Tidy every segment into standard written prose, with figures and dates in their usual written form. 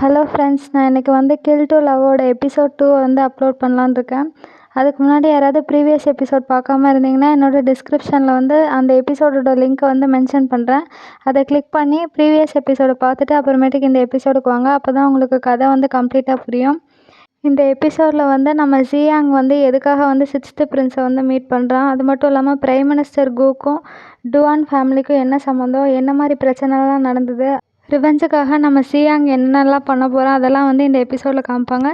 Hello friends, நான் இன்றைக்கி வந்து கில் டு லவ்வோட எபிசோட் 2 வந்து அப்லோட் பண்ணலான்னு இருக்கேன். அதுக்கு முன்னாடி யாராவது ப்ரீவியஸ் எபிசோட் பார்க்காம இருந்தீங்கன்னா என்னோடய டிஸ்கிரிப்ஷனில் வந்து அந்த எபிசோடோட லிங்க்கை வந்து மென்ஷன் பண்ணுறேன். அதை கிளிக் பண்ணி ப்ரீவியஸ் எபிசோடை பார்த்துட்டு அப்புறமேட்டுக்கு இந்த எபிசோடுக்கு வாங்க. அப்போ தான் உங்களுக்கு கதை வந்து கம்ப்ளீட்டாக புரியும். இந்த எபிசோடில் வந்து நம்ம ஜியாங் வந்து எதுக்காக வந்து சிக்ஸ்த்து பிரின்ஸை வந்து மீட் பண்ணுறான், அது மட்டும் இல்லாமல் பிரைம் மினிஸ்டர் கூக்கும் டுவான் ஃபேமிலிக்கும் என்ன சம்மந்தம், என்ன மாதிரி பிரச்சனைலாம் நடந்தது, ரிவெஞ்சுக்காக நம்ம ஜியாங் என்னென்னலாம் பண்ண போகிறோம், அதெல்லாம் வந்து இந்த எபிசோடில் காமிப்பாங்க.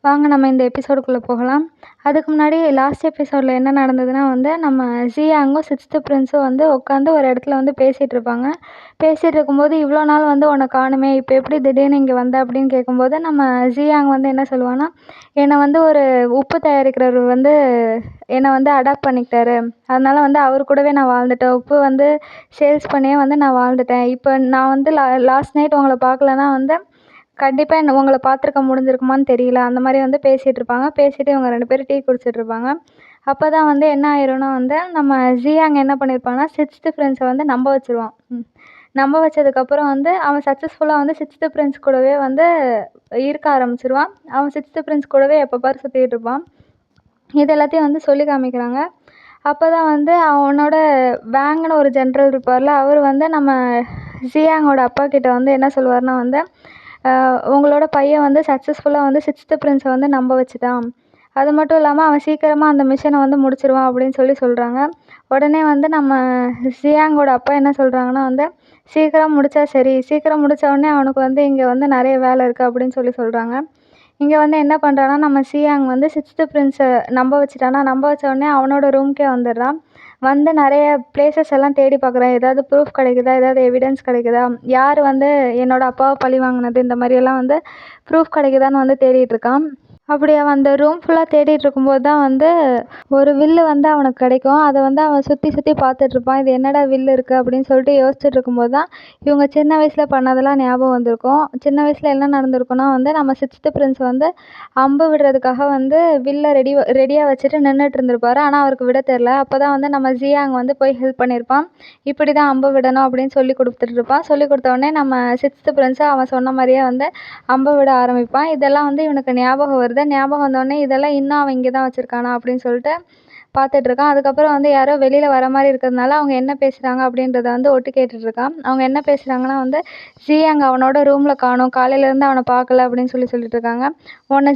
வாங்க நம்ம இந்த எபிசோடுக்குள்ளே போகலாம். அதுக்கு முன்னாடி லாஸ்ட் எபிசோடில் என்ன நடந்ததுன்னா வந்து நம்ம ஜியாங்கும் சிக்ஸ்த்து பிரின்ஸும் வந்து உட்காந்து ஒரு இடத்துல வந்து பேசிகிட்டு இருப்பாங்க. பேசிகிட்டு இருக்கும்போது இவ்வளோ நாள் வந்து உன்னை காணுமே, இப்போ எப்படி திடீர்னு இங்கே வந்த அப்படின்னு கேட்கும்போது நம்ம ஜியாங் வந்து என்ன சொல்லுவான்னா, என்னை வந்து ஒரு உப்பு தயாரிக்கிறவர் வந்து என்னை வந்து அடாப்ட் பண்ணிக்கிட்டாரு. அதனால வந்து அவர் கூடவே நான் வாழ்ந்துட்டேன். உப்பு வந்து சேல்ஸ் பண்ணியே வந்து நான் வாழ்ந்துட்டேன். இப்போ நான் வந்து லாஸ்ட் நைட் உங்களை பார்க்கலன்னா வந்து கண்டிப்பாக என்ன உங்களை பார்த்துருக்க முடிஞ்சிருக்குமான்னு தெரியல. அந்த மாதிரி வந்து பேசிகிட்டு இருப்பாங்க. பேசிவிட்டு இவங்க 2 பேரும் டீ குடிச்சிட்டு இருப்பாங்க. அப்போ தான் வந்து என்ன ஆயிரும்னா வந்து நம்ம ஜியாங் என்ன பண்ணியிருப்பான்னா சிக்ஸ்த்து ஃப்ரெண்ட்ஸை வந்து நம்ப வச்சுருவான். நம்ப வச்சதுக்கப்புறம் வந்து அவன் சக்ஸஸ்ஃபுல்லாக வந்து சிக்ஸ்த்து ஃப்ரெண்ட்ஸ் கூடவே வந்து இருக்க ஆரம்பிச்சிருவான். அவன் சிக்ஸ்த்து ஃப்ரெண்ட்ஸ் கூடவே எப்போ பாரு சுற்றிக்கிட்டு இருப்பான். இது எல்லாத்தையும் வந்து சொல்லி காமிக்கிறாங்க. அப்போ தான் வந்து அவனோட வேங்குன்னு ஒரு ஜென்ரல் இருப்பார்ல, அவர் வந்து நம்ம ஜியாங்கோட அப்பா கிட்ட வந்து என்ன சொல்லுவார்னா வந்து, உங்களோட பையன் வந்து சக்ஸஸ்ஃபுல்லாக வந்து சிக்ஸ்த்து பிரின்ஸை வந்து நம்ப வச்சுட்டான். அது மட்டும் இல்லாமல் அவன் சீக்கிரமாக அந்த மிஷனை வந்து முடிச்சிருவான் அப்படின்னு சொல்கிறாங்க. உடனே வந்து நம்ம ஜியாங்கோட அப்பா என்ன சொல்கிறாங்கன்னா வந்து, சீக்கிரம் முடித்தா சரி, சீக்கிரம் முடித்த உடனே அவனுக்கு வந்து இங்கே வந்து நிறைய வேலை இருக்குது அப்படின்னு சொல்கிறாங்க. இங்கே வந்து என்ன பண்ணுறான்னா நம்ம ஜியாங் வந்து சிக்ஸ்த்து பிரின்ஸை நம்ப வச்சுட்டானா, நம்ப வச்ச உடனே அவனோட ரூம்க்கே வந்துடுறான். வந்து நிறைய பிளேசஸ் எல்லாம் தேடி பார்க்குறான். ஏதாவது ப்ரூஃப் கிடைக்குதா, ஏதாவது எவிடன்ஸ் கிடைக்குதா, யார் வந்து என்னோடய அப்பாவை பழி வாங்கினது, இந்த மாதிரியெல்லாம் வந்து ப்ரூஃப் கிடைக்குதான்னு வந்து தேடிட்டுருக்கான். அப்படி அவன் அந்த ரூம் ஃபுல்லாக தேடிட்டு இருக்கும்போது தான் வந்து ஒரு வில்லு வந்து அவனுக்கு கிடைக்கும். அதை வந்து அவன் சுற்றி சுற்றி பார்த்துட்ருப்பான். இது என்னடா வில்லு இருக்குது அப்படின்னு சொல்லிட்டு யோசிச்சுட்டு இருக்கும்போது தான் இவங்க சின்ன வயசில் பண்ணதெல்லாம் ஞாபகம் வந்திருக்கும். சின்ன வயசில் என்ன நடந்திருக்குன்னா வந்து நம்ம சிக்ஸ்த்து பிரின்ஸ் வந்து அம்பு விடுறதுக்காக வந்து வில்லை ரெடியாக வச்சுட்டு நின்றுட்டு இருந்திருப்பாரு. ஆனால் அவருக்கு விட தெரில. அப்போ தான் வந்து நம்ம ஜியாங் வந்து போய் ஹெல்ப் பண்ணியிருப்பான். இப்படி தான் அம்பு விடணும் அப்படின்னு சொல்லி கொடுத்துட்ருப்பான். சொல்லி கொடுத்த உடனே நம்ம சிக்ஸ்த்து பிரின்ஸு அவன் சொன்ன மாதிரியே வந்து அம்பை விட ஆரம்பிப்பான். இதெல்லாம் வந்து இவனுக்கு ஞாபகம் வருது. ஞாபகம் வந்தோடனே இதெல்லாம் இன்னும் அவன் இங்கே தான் வச்சுருக்கானா அப்படின்னு சொல்லிட்டு பார்த்துட்ருக்கான். அதுக்கப்புறம் வந்து யாரோ வெளியில் வர மாதிரி இருக்கிறதுனால அவங்க என்ன பேசுகிறாங்க அப்படின்றத வந்து ஒட்டு கேட்டுட்ருக்கான். அவங்க என்ன பேசுகிறாங்கன்னா வந்து, ஜியாங் அவனோட ரூமில் காணோம், காலையிலேருந்து அவனை பார்க்கல அப்படின்னு சொல்லிட்டுருக்காங்க. உன்னை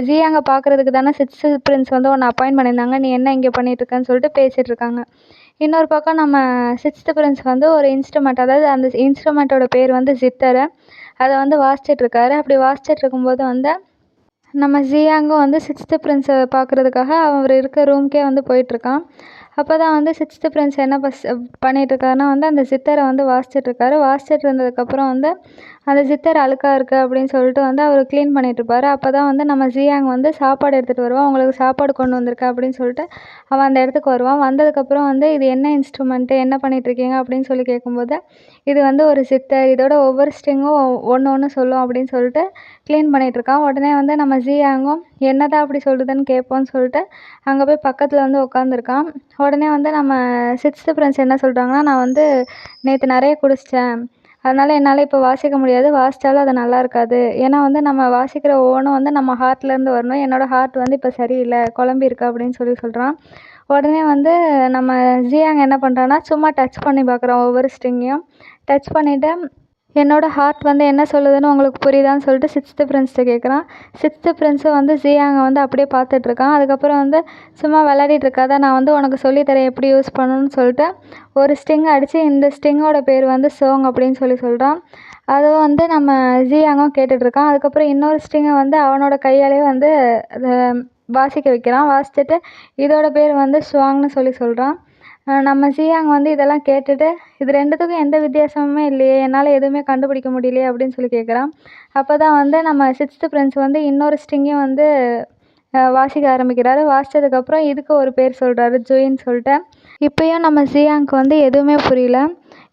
ஜியாங்கை பார்க்குறதுக்கு தானே சிக்ஸ்த்து பிரின்ஸ் வந்து உன்னை அப்பாயிண்ட் பண்ணியிருந்தாங்க, நீ என்ன இங்கே பண்ணிகிட்ருக்கன்னு சொல்லிட்டு பேசிகிட்ருக்காங்க. இன்னொரு பக்கம் நம்ம சிக்ஸ்த்து பிரின்ஸ் வந்து ஒரு இன்ஸ்ட்ருமெண்ட், அதாவது அந்த இன்ஸ்ட்ருமெண்ட்டோட பேர் வந்து ஜித்தரு, அதை வந்து வாசிச்சிட்ருக்காரு. அப்படி வாசிச்சிட்டு இருக்கும்போது வந்து நம்ம ஜியாங்கும் வந்து சிக்ஸ்த்து பிரின்ஸை பார்க்குறதுக்காக அவர் இருக்க ரூம்க்கே வந்து போயிட்டுருக்கான். அப்போ தான் வந்து சிக்ஸ்த்து பிரின்ஸ் என்ன பண்ணிகிட்ருக்காருன்னா வந்து அந்த ஜித்தரை வந்து வாசிச்சிட்ருக்காரு. வாசிச்சிட்டு இருந்ததுக்கப்புறம் வந்து அந்த ஜித்தர் அழுக்காக இருக்குது அப்படின்னு சொல்லிட்டு வந்து அவர் க்ளீன் பண்ணிகிட்ருப்பாரு. அப்போ தான் வந்து நம்ம ஜியாங் வந்து சாப்பாடு எடுத்துகிட்டு வருவான். உங்களுக்கு சாப்பாடு கொண்டு வந்திருக்கேன் அப்படின்னு சொல்லிட்டு அவன் அந்த இடத்துக்கு வருவான். வந்ததுக்கப்புறம் வந்து இது என்ன இன்ஸ்ட்ருமெண்ட்டு, என்ன பண்ணிகிட்ருக்கீங்க அப்படின்னு சொல்லி கேட்கும்போது, இது வந்து ஒரு ஜித்தர், இதோட ஒவ்வொரு ஸ்ட்ரிங்கும் ஒன்று சொல்லும் அப்படின்னு சொல்லிட்டு க்ளீன் பண்ணிகிட்ருக்கான். உடனே வந்து நம்ம ஜியாங்கும் என்னதான் அப்படி சொல்லுதுன்னு கேட்போன்னு சொல்லிட்டு அங்கே போய் பக்கத்தில் வந்து உட்காந்துருக்கான். உடனே வந்து நம்ம சிக்ஸ்த்து ஃப்ரெண்ட்ஸ் என்ன சொல்கிறாங்கன்னா, நான் வந்து நேற்று நிறைய குடிச்சிட்டேன், அதனால் என்னால் இப்போ வாசிக்க முடியாது, வாசித்தாலும் அது நல்லா இருக்காது. ஏன்னா வந்து நம்ம வாசிக்கிற ஒவ்வொன்றும் வந்து நம்ம ஹார்ட்லேருந்து வரணும், என்னோடய ஹார்ட் வந்து இப்போ சரியில்லை, குழம்பி இருக்கு அப்படின்னு சொல்கிறான். உடனே வந்து நம்ம ஜியாங் என்ன பண்ணுறான்னா சும்மா டச் பண்ணி பார்க்குறான். ஒவ்வொரு ஸ்ட்ரிங்கையும் டச் பண்ணிவிட்டு என்னோடய ஹார்ட் வந்து என்ன சொல்லுதுன்னு உங்களுக்கு புரியுதான்னு சொல்லிட்டு சிக்ஸ்த்து ஃப்ரெண்ட்ஸ்கிட்ட கேட்குறான். சிக்ஸ்த்து ஃப்ரெண்ட்ஸும் வந்து ஜியாங்கை வந்து அப்படியே பார்த்துட்ருக்கான். அதுக்கப்புறம் வந்து சும்மா விளையாடிட்டு இருக்காத, நான் வந்து உனக்கு சொல்லித்தரேன் எப்படி யூஸ் பண்ணணும்னு சொல்லிட்டு ஒரு ஸ்ட்ரிங் அடித்து இந்த ஸ்ட்ரிங்கோட பேர் வந்து சோங் அப்படின்னு சொல்கிறான். அதுவும் வந்து நம்ம ஜியாங்கும் கேட்டுட்ருக்கான். அதுக்கப்புறம் இன்னொரு ஸ்ட்ரிங்கை வந்து அவனோட கையாலே வந்து அதை வாசிக்க வைக்கிறான். வாசிச்சுட்டு இதோட பேர் வந்து ஸ்வாங்னு சொல்கிறான். நம்ம ஜியாங் வந்து இதெல்லாம் கேட்டுட்டு, இது 2த்துக்கும் எந்த வித்தியாசமுமே இல்லையே, என்னால் எதுவுமே கண்டுபிடிக்க முடியலையே அப்படின்னு சொல்லி கேட்குறான். அப்போ தான் வந்து நம்ம சிக்ஸ்த்து ஃப்ரெண்ட்ஸ் வந்து இன்னொரு ஸ்ட்ரிங்கையும் வந்து வாசிக்க ஆரம்பிக்கிறாரு. வாசித்ததுக்கப்புறம் இதுக்கு ஒரு பேர் சொல்கிறாரு, ஜுயின்னு சொல்லிட்டு. இப்போயும் நம்ம ஜியாங்க்கு வந்து எதுவுமே புரியல.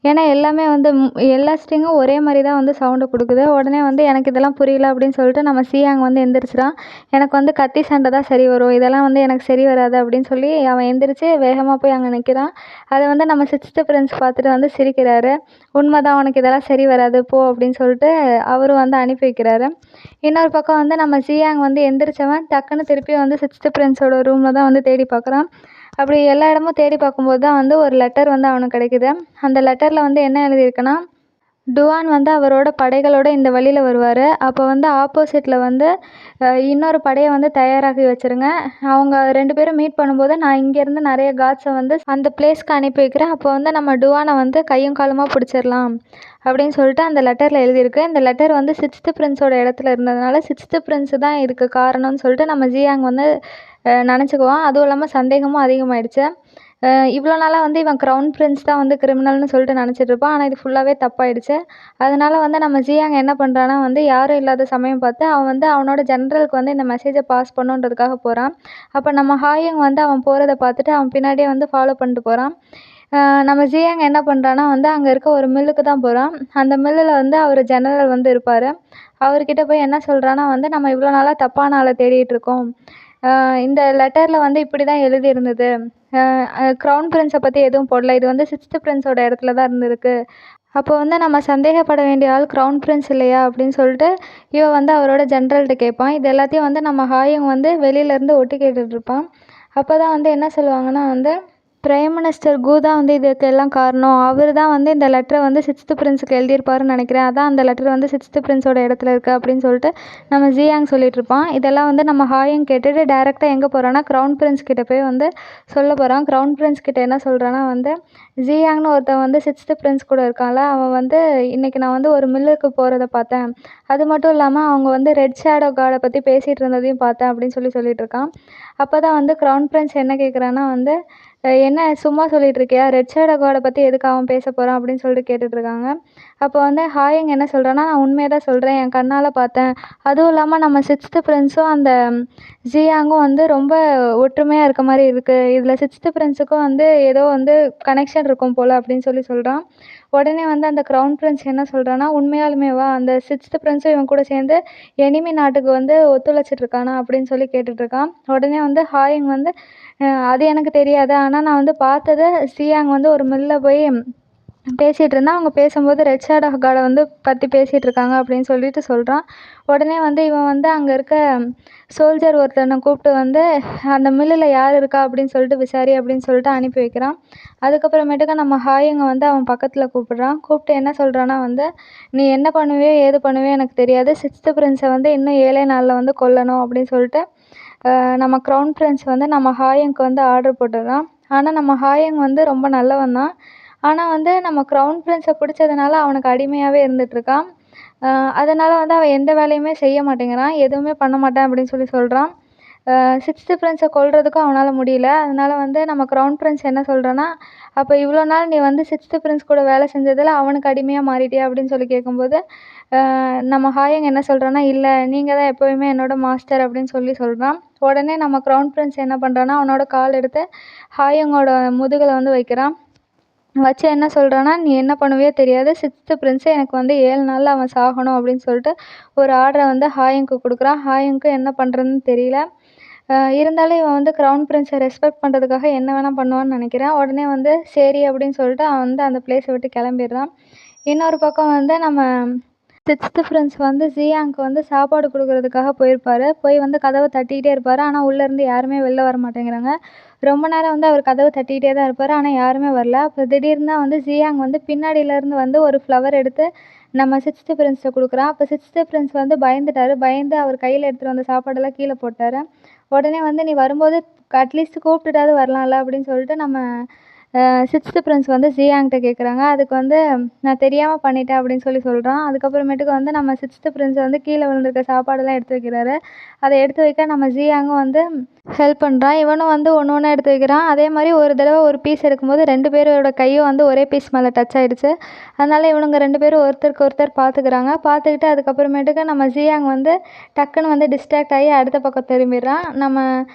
ஏன்னா எல்லாமே வந்து எல்லா ஸ்ட்ரிங்கும் ஒரே மாதிரி தான் வந்து சவுண்டு கொடுக்குது. உடனே வந்து எனக்கு இதெல்லாம் புரியல அப்படின்னு சொல்லிட்டு நம்ம சியாங் வந்து எந்திரிச்சிடான். எனக்கு வந்து கத்தி சண்டை தான் சரி வரும், இதெல்லாம் வந்து எனக்கு சரி வராது அப்படின்னு சொல்லி அவன் எந்திரிச்சு வேகமாக போய் அங்கே நிற்கிறான். அதை வந்து நம்ம சிக்ஸ்த்து பிரின்ஸ் பார்த்துட்டு வந்து சிரிக்கிறாரு. உண்மைதான், உனக்கு இதெல்லாம் சரி வராது போ அப்படின்னு சொல்லிட்டு அவரும் வந்து அனுப்பி வைக்கிறாரு. இன்னொரு பக்கம் வந்து நம்ம ஜியாங் வந்து எந்திரிச்சவன் டக்குன்னு திருப்பி வந்து சிக்ஸ்த்து பிரின்ஸோட ரூமில் தான் வந்து தேடி பார்க்குறான். அப்படி எல்லா இடமும் தேடி பார்க்கும்போது தான் வந்து ஒரு லெட்டர் வந்து அவனுக்கு கிடைக்குது. அந்த லெட்டரில் வந்து என்ன எழுதியிருக்குன்னா, டுவான் வந்து அவரோட படைகளோட இந்த வழியில் வருவார். அப்போ வந்து ஆப்போசிட்டில் வந்து இன்னொரு படையை வந்து தயாராகி வச்சுருங்க. அவங்க 2 பேரும் மீட் பண்ணும்போது நான் இங்கேருந்து நிறைய காட்ஸை வந்து அந்த பிளேஸ்க்கு அனுப்பி வைக்கிறேன். அப்போ வந்து நம்ம டுவானை வந்து கையும் காலுமாக பிடிச்சிடலாம் அப்படின்னு சொல்லிட்டு அந்த லெட்டரில் எழுதியிருக்கு. இந்த லெட்டர் வந்து சிக்ஸ்த்து பிரின்ஸோட இடத்துல இருந்ததுனால சிக்ஸ்த்து பிரின்ஸு தான் இதுக்கு காரணம்னு சொல்லிட்டு நம்ம ஜியாங் வந்து நினச்சிக்குவான். அதுவும் இல்லாமல் சந்தேகமும் அதிகமாகிடுச்சு. இவ்வளோ நாளாக வந்து இவன் க்ரௌன் பிரின்ஸ் தான் வந்து கிரிமினல்னு சொல்லிட்டு நினச்சிட்டு இருப்பான். ஆனால் இது ஃபுல்லாகவே தப்பாயிடுச்சு. அதனால் வந்து நம்ம ஜியாங் என்ன பண்ணுறான்னா வந்து யாரும் இல்லாத சமயம் பார்த்து அவன் வந்து அவனோட ஜென்ரலுக்கு வந்து இந்த மெசேஜை பாஸ் பண்ணுன்றதுக்காக போகிறான். அப்போ நம்ம ஹாயுங் வந்து அவன் போகிறத பார்த்துட்டு அவன் பின்னாடியே வந்து ஃபாலோ பண்ணிட்டு போகிறான். நம்ம ஜியாங் என்ன பண்ணுறான்னா வந்து அங்கே இருக்க ஒரு மில்லுக்கு தான் போகிறான். அந்த மில்லில் வந்து அவர் ஜெனரல் வந்து இருப்பார். அவர்கிட்ட போய் என்ன சொல்கிறான்னா வந்து நம்ம இவ்வளோ நாளாக தப்பான ஆளை தேடிட்டு இருக்கோம். இந்த லெட்டரில் வந்து இப்படி தான் எழுதியிருந்தது. க்ரௌன் பிரின்ஸை பற்றி எதுவும் போடல. இது வந்து சிக்ஸ்த்து பிரின்ஸோட இடத்துல தான் இருந்திருக்கு. அப்போ வந்து நம்ம சந்தேகப்பட வேண்டிய ஆள் க்ரௌன் பிரின்ஸ் இல்லையா அப்படின்னு சொல்லிட்டு இவன் வந்து அவரோட ஜென்ரல்கிட்ட கேட்பான். இது எல்லாத்தையும் வந்து நம்ம ஹாயுங் வந்து வெளியிலேருந்து ஒட்டு கேட்டுட்ருப்பான். அப்போ தான் வந்து என்ன சொல்லுவாங்கன்னா வந்து பிரைம் மினிஸ்டர் கு தான் வந்து இதுக்கு எல்லாம் காரணம். அவர் தான் வந்து இந்த லெட்டரை வந்து சிக்ஸ்த்து பிரின்ஸுக்கு எழுதியிருப்பாருன்னு நினைக்கிறேன். அதான் அந்த லெட்டர் வந்து சிக்ஸ்த்து பிரின்ஸோட இடத்துல இருக்குது அப்படின்னு சொல்லிட்டு நம்ம ஜியாங் சொல்லிட்டு இருப்பான். இதெல்லாம் வந்து நம்ம ஹாயுங் கேட்டுட்டு டேரெக்டாக எங்கே போகிறான்னா க்ரௌன் பிரின்ஸ் கிட்ட போய் வந்து சொல்ல போகிறான். க்ரௌன் பிரின்ஸ் கிட்ட என்ன சொல்கிறான்னா வந்து ஜியாங்னு ஒருத்தன் வந்து சிக்ஸ்த்து பிரின்ஸ் கூட இருக்கான்ல, அவன் வந்து இன்றைக்கி நான் வந்து ஒரு மில்லுக்கு போகிறத பார்த்தேன். அது மட்டும் இல்லாமல் அவங்க வந்து ரெட் ஷேடோ காடை பற்றி பேசிகிட்டு இருந்ததையும் பார்த்தேன் அப்படின்னு சொல்லிட்டு இருக்கான். அப்போ தான் வந்து க்ரௌன் பிரின்ஸ் என்ன கேட்குறான்னா வந்து என்ன சும்மா சொல்லிட்டு இருக்கியா, ரெட் ஷேடோ காடை பற்றி எதுக்கு அவன் பேச போகிறான் அப்படின்னு சொல்லிட்டு கேட்டுட்ருக்காங்க. அப்போ வந்து ஹாயுங் என்ன சொல்கிறான்னா, நான் உண்மையை தான் சொல்கிறேன், என் கண்ணால் பார்த்தேன். அதுவும் இல்லாமல் நம்ம சிக்ஸ்த்து பிரின்ஸும் அந்த ஜியாங்கும் வந்து ரொம்ப ஒற்றுமையாக இருக்க மாதிரி இருக்குது. இதில் சிக்ஸ்த்து பிரின்ஸுக்கும் வந்து ஏதோ வந்து கனெக்ஷன் இருக்கும் போல் அப்படின்னு சொல்கிறான். உடனே வந்து அந்த க்ரௌன் பிரின்ஸ் என்ன சொல்கிறான்னா, உண்மையாலுமேவா அந்த சிக்ஸ்த்து பிரின்ஸும் இவன் கூட சேர்ந்து எனிமி நாட்டுக்கு வந்து ஒத்துழைச்சிட்ருக்கானா அப்படின்னு சொல்லி கேட்டுட்ருக்கான். உடனே வந்து ஹாயுங் வந்து அது எனக்கு தெரியாது, ஆனால் நான் வந்து பார்த்தது ஜியாங் வந்து ஒரு மில்லில் போய் பேசிகிட்டு இருந்தான். அவங்க பேசும்போது ரெட் ஷேடோ காடை வந்து பற்றி பேசிகிட்டு இருக்காங்க அப்படின்னு சொல்லிட்டு சொல்கிறான். உடனே வந்து இவன் வந்து அங்கே இருக்க சோல்ஜர் ஒருத்தனை கூப்பிட்டு வந்து அந்த மில்லில் யார் இருக்கா அப்படின்னு சொல்லிட்டு விசாரி அப்படின்னு சொல்லிட்டு அனுப்பி வைக்கிறான். அதுக்கப்புறமேட்டுக்கா நம்ம ஹாயுங்க வந்து அவன் பக்கத்தில் கூப்பிட்றான். கூப்பிட்டு என்ன சொல்கிறான்னா வந்து நீ என்ன பண்ணுவியோ ஏது பண்ணுவியோ எனக்கு தெரியாது, சிக்ஸ்த்து பிரின்ஸை வந்து இன்னும் 7 நாளில் வந்து கொல்லணும் அப்படின்னு சொல்லிட்டு நம்ம க்ரௌன் பிரின்ஸ் வந்து நம்ம ஹாயுங்க்கு வந்து ஆர்டர் போட்டுடுறான். ஆனால் நம்ம ஹாயுங் வந்து ரொம்ப நல்லவன் தான். ஆனால் வந்து நம்ம க்ரௌன் பிரின்ஸை பிடிச்சதுனால அவனுக்கு அடிமையாகவே இருந்துகிட்ருக்கான். அதனால் வந்து அவன் எந்த வேலையுமே செய்ய மாட்டேங்கிறான், எதுவுமே பண்ண மாட்டேன் அப்படின்னு சொல்கிறான். சிக்ஸ்த்து பிரின்ஸை கொல்றதுக்கும் அவனால் முடியல. அதனால் வந்து நம்ம க்ரௌன் பிரின்ஸ் என்ன சொல்கிறான்னா, அப்போ இவ்வளோ நாள் நீ வந்து சிக்ஸ்த்து பிரின்ஸ் கூட வேலை செஞ்சதில் அவனுக்கு அடிமையாக மாறிட்டியா அப்படின்னு சொல்லி கேட்கும்போது நம்ம ஹாயுங் என்ன சொல்கிறான்னா, இல்லை நீங்கள் தான் எப்போயுமே என்னோடய மாஸ்டர் அப்படின்னு சொல்கிறான். உடனே நம்ம க்ரௌன் பிரின்ஸ் என்ன பண்ணுறான்னா, அவனோட கால் எடுத்து ஹாயுங்கோட முதுகில் வந்து வைக்கிறான். வச்சு என்ன சொல்கிறான்னா, நீ என்ன பண்ணுவியோ தெரியாது, சிக்ஸ்த்து பிரின்ஸு எனக்கு வந்து 7 நாளில் அவன் சாகணும் அப்படின்னு சொல்லிட்டு ஒரு ஆர்டரை வந்து ஹாயுங்க்கு கொடுக்குறான். ஹாயுங்க்கு என்ன பண்ணுறதுன்னு தெரியல. இருந்தாலும் இவன் வந்து க்ரௌன் பிரின்ஸை ரெஸ்பெக்ட் பண்ணுறதுக்காக என்ன வேணால் பண்ணுவான்னு நினைக்கிறேன். உடனே வந்து சரி அப்படின்னு சொல்லிட்டு அவன் வந்து அந்த பிளேஸை விட்டு கிளம்பிடுறான். இன்னொரு பக்கம் வந்து நம்ம சிக்ஸ்த்து பிரின்ஸ் வந்து ஜியாங்க்கு வந்து சாப்பாடு கொடுக்குறதுக்காக போயிருப்பார். போய் வந்து கதவை தட்டிக்கிட்டே இருப்பார். ஆனால் உள்ளேருந்து யாருமே வெளில வர மாட்டேங்கிறாங்க. ரொம்ப நேரம் வந்து அவர் கதவை தட்டிக்கிட்டே தான் இருப்பார். ஆனால் யாருமே வரல. அப்போ திடீர்னு தான் வந்து ஜியாங் வந்து பின்னாடியிலேருந்து வந்து ஒரு ஃப்ளவர் எடுத்து நம்ம சிக்ஸ்த்து பிரின்ஸ்கிட்ட கொடுக்குறான். அப்போ சிக்ஸ்த்து பிரின்ஸ் வந்து பயந்துட்டார். பயந்து அவர் கையில் எடுத்துகிட்டு வந்த சாப்பாடெல்லாம் கீழே போட்டார். உடனே வந்து நீ வரும்போது அட்லீஸ்ட் கூப்பிட்டுட்டாவது வரலாம்ல அப்படின்னு சொல்லிட்டு நம்ம சிக்ஸ்த்து பிரின்ஸ் வந்து ஜியாங்கிட்ட கேட்குறாங்க. அதுக்கு வந்து நான் தெரியாமல் பண்ணிட்டேன் அப்படின்னு சொல்கிறான். அதுக்கப்புறமேட்டுக்கு வந்து நம்ம சிக்ஸ்த்து பிரின்ஸ் வந்து கீழே விழுந்திருக்க சாப்பாடெல்லாம் எடுத்து வைக்கிறாரு. அதை எடுத்து வைக்க நம்ம ஜியாங்கும் வந்து ஹெல்ப் பண்ணுறான். இவனும் வந்து ஒன்று ஒன்றா எடுத்து வைக்கிறான். அதே மாதிரி ஒரு தடவை ஒரு பீஸ் எடுக்கும்போது 2 பேரோட கையும் வந்து ஒரே பீஸ் மேலே டச் ஆகிடுச்சு. அதனால் இவனுங்க 2 பேரும் ஒருத்தருக்கு ஒருத்தர் பார்த்துக்கிறாங்க. பார்த்துக்கிட்டு அதுக்கப்புறமேட்டுக்கு நம்ம ஜியாங் வந்து டக்குன்னு வந்து டிஸ்ட்ராக்ட் ஆகி அடுத்த பக்கம் திரும்பிடுறான். நம்ம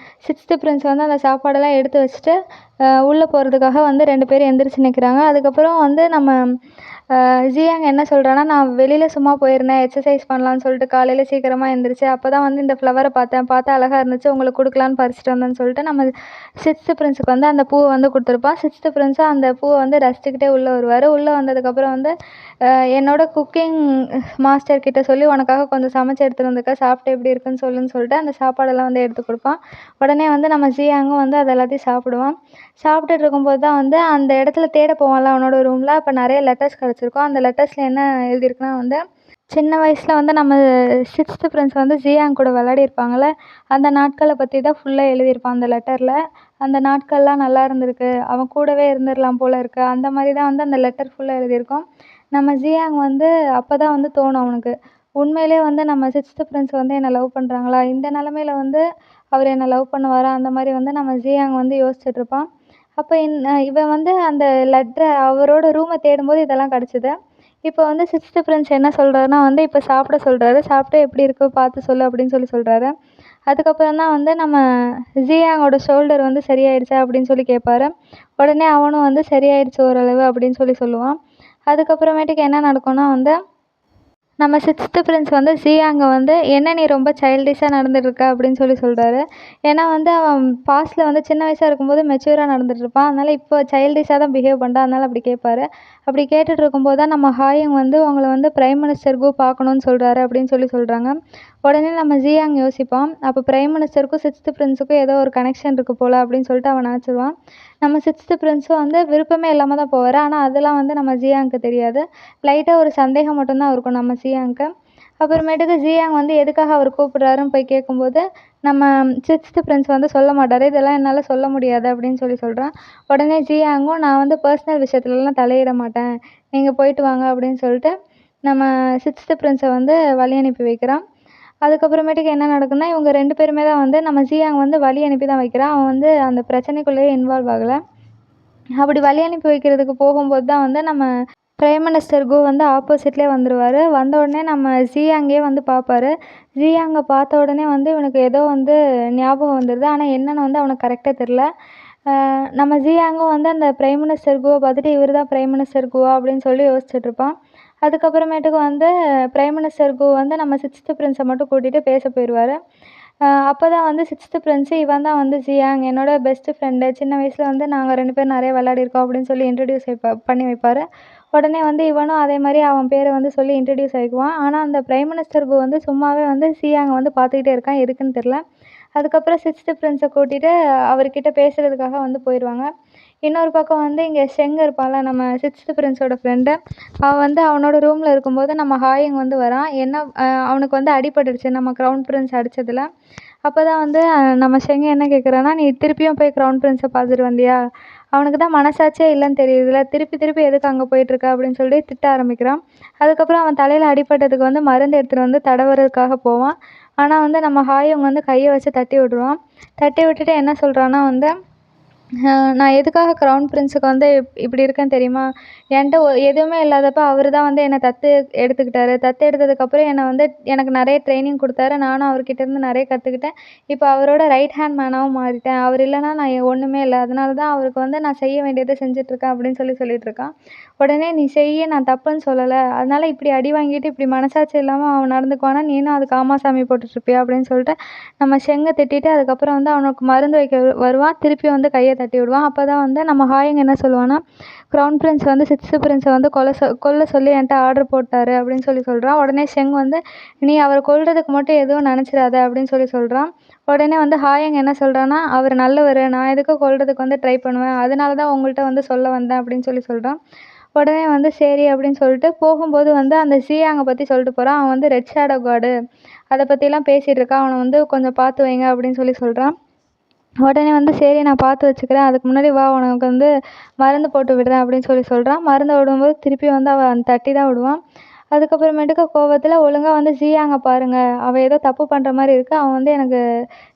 சிக்ஸ்த்து பிரின்ஸ் வந்து அந்த சாப்பாடெல்லாம் எடுத்து வச்சுட்டு உள்ளே போகிறதுக்காக வந்து 2 பேரும் எந்திரிச்சு நிற்கிறாங்க. அதுக்கப்புறம் வந்து நம்ம ஜியாங் என்ன சொல்கிறான்னா, நான் வெளியில் சும்மா போயிருந்தேன் எக்ஸசைஸ் பண்ணலான்னு சொல்லிட்டு காலையில் சீக்கிரமாக எந்திரிச்சு அப்போ தான் வந்து இந்த ஃப்ளவரை பார்த்தேன், பார்த்தா அழகாக இருந்துச்சு, உங்களுக்கு கொடுக்கலான்னு பறிச்சுட்டு வந்தேன்னு சொல்லிட்டு நம்ம 6th பிரின்ஸுக்கு வந்து அந்த பூவை வந்து கொடுத்துருப்பான். 6th பிரின்ஸும் அந்த பூவை வந்து ரசிச்சுக்கிட்டே உள்ளே வருவார். உள்ளே வந்ததுக்கப்புறம் வந்து என்னோட குக்கிங் மாஸ்டர் கிட்ட சொல்லி உனக்காக கொஞ்சம் சமைச்சு எடுத்துகிட்டு வந்திருக்கேன், சாப்பிட்டு எப்படி இருக்குன்னு சொல்லுன்னு சொல்லிட்டு அந்த சாப்பாடெல்லாம் வந்து எடுத்து கொடுப்பான். உடனே வந்து நம்ம ஜியாங்கும் வந்து அது எல்லாத்தையும் சாப்பிடுவான். சாப்பிட்டுட்டு இருக்கும்போது தான் வந்து அந்த இடத்துல தேட போவான்ல அவனோட ரூமில். அப்போ நிறைய லெட்டர்ஸ் கிடச்சிருக்கும். அந்த லெட்டர்ஸில் என்ன எழுதியிருக்குன்னா வந்து, சின்ன வயசில் வந்து நம்ம 6th பிரின்ஸ் வந்து ஜியாங் கூட விளையாடிருப்பாங்கள்ல, அந்த நாட்களை பற்றி தான் ஃபுல்லாக எழுதியிருப்பான் அந்த லெட்டரில். அந்த நாட்கள்லாம் நல்லா இருந்திருக்கு, அவன் கூடவே இருந்துடலாம் போல இருக்கு, அந்த மாதிரி தான் வந்து அந்த லெட்டர் ஃபுல்லாக எழுதியிருக்கும். நம்ம ஜியாங் வந்து அப்போ தான் வந்து தோணும் அவனுக்கு, உண்மையிலே வந்து நம்ம 6th பிரின்ஸ் வந்து என்னை லவ் பண்ணுறாங்களா, இந்த நிலமையில வந்து அவர் என்னை லவ் பண்ணுவாரா, அந்த மாதிரி வந்து நம்ம ஜியாங் வந்து யோசிச்சுட்ருப்பான். அப்போ இவன் வந்து அந்த லெட்டரை அவரோட ரூமை தேடும்போது இதெல்லாம் கிடச்சிது. இப்போ வந்து 6th பிரின்ஸ் என்ன சொல்கிறாருன்னா வந்து, இப்போ சாப்பிட சொல்கிறாரு. சாப்பிட்டு எப்படி இருக்கு பார்த்து சொல்லு அப்படின்னு சொல்கிறாரு. அதுக்கப்புறம் தான் வந்து நம்ம ஜியாங்கோட ஷோல்டர் வந்து சரியாயிடுச்சா அப்படின்னு சொல்லி கேட்பாரு. உடனே அவனும் வந்து சரியாயிடுச்சு ஓரளவு அப்படின்னு சொல்லுவான். அதுக்கப்புறமேட்டுக்கு என்ன நடக்கும்னா வந்து, நம்ம 6th பிரின்ஸ் வந்து ஜியாங்கை வந்து, என்ன நீ ரொம்ப சைல்டிஷாக நடந்துகிட்ருக்க அப்படின்னு சொல்கிறாரு. ஏன்னா வந்து அவன் பாஸ்ட்டில் வந்து சின்ன வயசாக இருக்கும்போது மெச்சூராக நடந்துகிட்ருப்பான். அதனால் இப்போ சைல்டிஷாக தான் பிஹேவ் பண்ணுறான். அதனால் அப்படி கேட்பாரு. அப்படி கேட்டுட்டு இருக்கும்போது தான் நம்ம ஹாயும் வந்து உங்களை வந்து பிரைம் மினிஸ்டர் பார்க்கணுன்னு சொல்கிறாரு அப்படின்னு சொல்கிறாங்க. உடனே நம்ம ஜியாங் யோசிப்பான், அப்போ பிரைம் மினிஸ்டருக்கும் 6th பிரின்ஸுக்கும் ஏதோ ஒரு கனெக்ஷன் இருக்குது போல் அப்படின்னு சொல்லிட்டு அவன் நினச்சிருவான். நம்ம 6th பிரின்ஸும் வந்து விருப்பமே இல்லாமல் தான் போவார். ஆனால் அதெல்லாம் வந்து நம்ம ஜியாங்க்கு தெரியாது. லைட்டாக ஒரு சந்தேகம் மட்டும்தான் இருக்கும் நம்ம ஜியாங்க்கு. அப்புறமேட்டுக்கு ஜியாங் வந்து எதுக்காக அவர் கூப்பிட்றாருன்னு போய் கேட்கும்போது, நம்ம 6th பிரின்ஸ் வந்து சொல்ல மாட்டார். இதெல்லாம் என்னால் சொல்ல முடியாது அப்படின்னு சொல்கிறான். உடனே ஜியாங்கும், நான் வந்து பர்சனல் விஷயத்துலலாம் தலையிட மாட்டேன், நீங்கள் போயிட்டு வாங்க அப்படின்னு சொல்லிட்டு நம்ம 6th பிரின்ஸை வந்து வழி அனுப்பி வைக்கிறான். அதுக்கப்புறமேட்டுக்கு என்ன நடக்குதுன்னா, இவங்க 2 பேருமே தான் வந்து நம்ம ஜியாங் வந்து வழி அனுப்பி தான் வைக்கிறான். அவன் வந்து அந்த பிரச்சனைக்குள்ளேயே இன்வால்வ் ஆகலை. அப்படி வழி அனுப்பி வைக்கிறதுக்கு போகும்போது தான் வந்து நம்ம பிரைம் மினிஸ்டர் வந்து ஆப்போசிட்லேயே வந்துடுவார். வந்த உடனே நம்ம ஜியாங்கே வந்து பார்ப்பாரு. ஜியாங்கை பார்த்த உடனே வந்து இவனுக்கு ஏதோ வந்து ஞாபகம் வந்துடுது. ஆனால் என்னென்னு வந்து அவனுக்கு கரெக்டாக தெரில. நம்ம ஜியாங்கும் வந்து அந்த பிரைம் மினிஸ்டர் பார்த்துட்டு இவர் தான் பிரைம் மினிஸ்டர் அப்படின்னு சொல்லி யோசிச்சுட்ருப்பான். அதுக்கப்புறமேட்டுக்கு வந்து பிரைம் மினிஸ்டர் வந்து நம்ம 6th பிரின்ஸை மட்டும் கூட்டிகிட்டு பேச போயிடுவார். அப்போ தான் வந்து 6th பிரின்ஸு, இவன் தான் வந்து ஜியாங், என்னோட பெஸ்ட்டு ஃப்ரெண்டு, சின்ன வயசில் வந்து நாங்கள் 2 பேரும் நிறைய விளையாடிருக்கோம் அப்படின்னு சொல்லி இன்ட்ரடியூஸ் பண்ணி வைப்பார். உடனே வந்து இவனும் அதே மாதிரி அவன் பேரை வந்து சொல்லி இன்ட்ரடியூஸ் ஆகிக்குவான். ஆனால் அந்த பிரைம் மினிஸ்டர் வந்து சும்மாவே வந்து ஜியாங்கை வந்து பார்த்துக்கிட்டே இருக்கான், எதுக்குன்னு தெரில. அதுக்கப்புறம் 6th பிரின்ஸை கூட்டிகிட்டு அவர்கிட்ட பேசுகிறதுக்காக வந்து போயிடுவாங்க. இன்னொரு பக்கம் வந்து இங்கே ஷெங் இருப்பான்ல, நம்ம 6th பிரின்ஸோட ஃப்ரெண்டு. அவன் வந்து அவனோட ரூமில் இருக்கும்போது நம்ம ஹாயிங் வந்து வரான். என்ன அவனுக்கு வந்து அடிபட்டுடுச்சு நம்ம க்ரௌன் பிரின்ஸ் அடித்ததில். அப்போ தான் வந்து நம்ம ஷெங் என்ன கேட்குறான்னா, நீ திருப்பியும் போய் க்ரௌன் பிரின்ஸை பார்த்துட்டு வந்தியா, அவனுக்கு தான் மனசாட்சியே இல்லைன்னு தெரியுதுல்ல, திருப்பி திருப்பி எதுக்கு அங்கே போயிட்டுருக்க அப்படின்னு சொல்லி திட்ட ஆரம்பிக்கிறான். அதுக்கப்புறம் அவன் தலையில் அடிபட்டதுக்கு வந்து மருந்து எடுத்துகிட்டு வந்து தடவுறதுக்காக போவான். ஆனால் வந்து நம்ம ஹாயிங் வந்து கையை வச்சு தட்டி விட்ருவான். தட்டி விட்டுட்டு என்ன சொல்கிறான்னா வந்து, நான் எதுக்காக க்ரௌன் பிரின்ஸுக்கு வந்து இப்படி இருக்கேன்னு தெரியுமா, என்கிட்ட எதுவுமே இல்லாதப்போ அவர் தான் வந்து என்னை தத்து எடுத்துக்கிட்டாரு. தத்து எடுத்ததுக்கப்புறம் என்னை வந்து எனக்கு நிறைய ட்ரைனிங் கொடுத்தாரு. நானும் அவர்கிட்டேருந்து நிறைய கற்றுக்கிட்டேன். இப்போ அவரோட ரைட் ஹேண்ட் மேனாகவும் மாறிட்டேன். அவர் இல்லைன்னா நான் ஒன்றுமே இல்லை. அதனால தான் அவருக்கு வந்து நான் செய்ய வேண்டியதை செஞ்சிட்ருக்கேன் அப்படின்னு சொல்லிகிட்ருக்கான். உடனே நீ செய்ய, நான் தப்புன்னு சொல்லலை, அதனால் இப்படி அடி வாங்கிட்டு இப்படி மனசாட்சி இல்லாமல் அவன் நடந்துக்குவானா, நீனும் அதுக்கு ஆமா சாமி போட்டுட்ருப்பியா அப்படின்னு சொல்லிட்டு நம்ம ஷெங்கை திட்டிட்டு அதுக்கப்புறம் வந்து அவனுக்கு மருந்து வைக்க வருவான். திருப்பி வந்து கையை தட்டி விடுவான். அப்போ தான் வந்து நம்ம ஹாயிங் என்ன சொல்லுவான்னா, க்ரௌன் பிரின்ஸ் வந்து 6th பிரின்ஸை வந்து கொல்ல சொல்லி என்கிட்ட ஆர்டர் போட்டார் அப்படின்னு சொல்கிறான். உடனே ஷெங் வந்து, நீ அவரை கொல்றதுக்கு மட்டும் எதுவும் நினச்சிடாத அப்படின்னு சொல்கிறான். உடனே வந்து ஹாயிங் என்ன சொல்கிறான்னா, அவர் நல்லவர், நான் எதுக்கு கொல்றதுக்கு வந்து ட்ரை பண்ணுவேன், அதனால தான் உங்கள்கிட்ட வந்து சொல்ல வந்தேன் அப்படின்னு சொல்கிறான். உடனே வந்து சரி அப்படின்னு சொல்லிட்டு போகும்போது வந்து அந்த ஜியாங்கை பற்றி சொல்லிட்டு போகிறான். அவன் வந்து ரெட் ஷேடோ காடு அதை பற்றிலாம் பேசிகிட்டு இருக்கான், அவனை வந்து கொஞ்சம் பார்த்து வைங்க அப்படின்னு சொல்கிறான். உடனே வந்து சரி நான் பார்த்து வச்சுக்கிறேன், அதுக்கு முன்னாடி வா உனக்கு வந்து மருந்து போட்டு விடுறேன் அப்படின்னு சொல்கிறான். மருந்தை விடும்போது திருப்பி வந்து அவன் தட்டி தான் விடுவான். அதுக்கப்புறமேட்டுக்கு கோவத்தில், ஒழுங்காக வந்து ஜியாங்கை பாருங்கள், அவன் ஏதோ தப்பு பண்ணுற மாதிரி இருக்குது, அவன் வந்து எனக்கு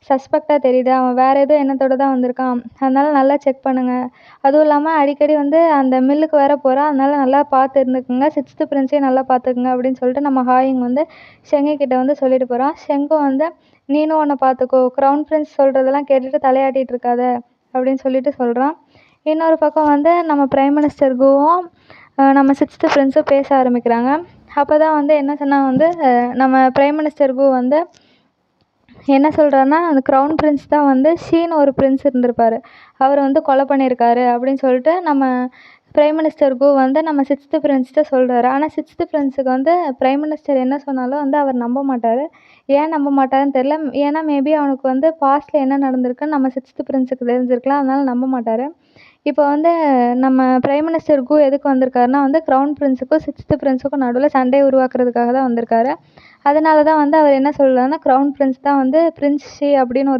சஸ்பெக்டாக தெரியுது, அவன் வேறு ஏதோ எண்ணத்தோடு தான் வந்திருக்கான், அதனால் நல்லா செக் பண்ணுங்கள். அதுவும் இல்லாமல் அடிக்கடி வந்து அந்த மில்லுக்கு வேறு போகிறான், அதனால் நல்லா பார்த்து இருந்துக்குங்க, 6th பிரின்ஸையும் நல்லா பார்த்துக்குங்க அப்படின்னு சொல்லிட்டு நம்ம ஹாயிங் வந்து ஷெங்கிட்ட வந்து சொல்லிட்டு போகிறான். ஷெங்கும் வந்து, நீனும் உன்னை பார்த்துக்கோ, க்ரௌன் பிரின்ஸ் சொல்கிறதெல்லாம் கேட்டுட்டு தலையாட்டிகிட்டு இருக்காத அப்படின்னு சொல்லிட்டு சொல்கிறான். இன்னொரு பக்கம் வந்து நம்ம பிரைம் மினிஸ்டர் குவும் நம்ம சிக்ஸ்த்து பிரின்ஸும் பேச ஆரம்பிக்கிறாங்க. அப்போ தான் வந்து என்ன சொன்னால் வந்து நம்ம பிரைம் மினிஸ்டர் கு வந்து என்ன சொல்கிறாருன்னா, அந்த க்ரௌன் பிரின்ஸ் தான் வந்து ஷீன்னு ஒரு பிரின்ஸ் இருந்திருப்பார், அவர் வந்து கொலை பண்ணியிருக்காரு அப்படின்னு சொல்லிட்டு நம்ம பிரைம் மினிஸ்டர் கு வந்து நம்ம சிக்ஸ்த்து பிரின்ஸ்கிட்ட சொல்கிறாரு. ஆனால் சிக்ஸ்த்து பிரின்ஸுக்கு வந்து பிரைம் மினிஸ்டர் என்ன சொன்னாலும் வந்து அவர் நம்ப மாட்டார். ஏன் நம்ப மாட்டாருன்னு தெரில. ஏன்னா மேபி அவனுக்கு வந்து பாஸ்ட்டில் என்ன நடந்திருக்குன்னு நம்ம சிக்ஸ்த்து பிரின்ஸுக்கு தெரிஞ்சிருக்கலாம், அதனால நம்ப மாட்டார். இப்போ வந்து நம்ம பிரைம் மினிஸ்டர் கு எதுக்கு வந்திருக்காருன்னா வந்து க்ரௌன் பிரின்ஸுக்கும் சிக்ஸ்த்து பிரின்ஸுக்கும் நடுவில் சண்டையை உருவாக்குறதுக்காக தான் வந்திருக்காரு. அதனால தான் வந்து அவர் என்ன சொல்கிறாருன்னா, க்ரௌன் பிரின்ஸ் தான் வந்து பிரின்ஸ் ஷி அப்படின்னு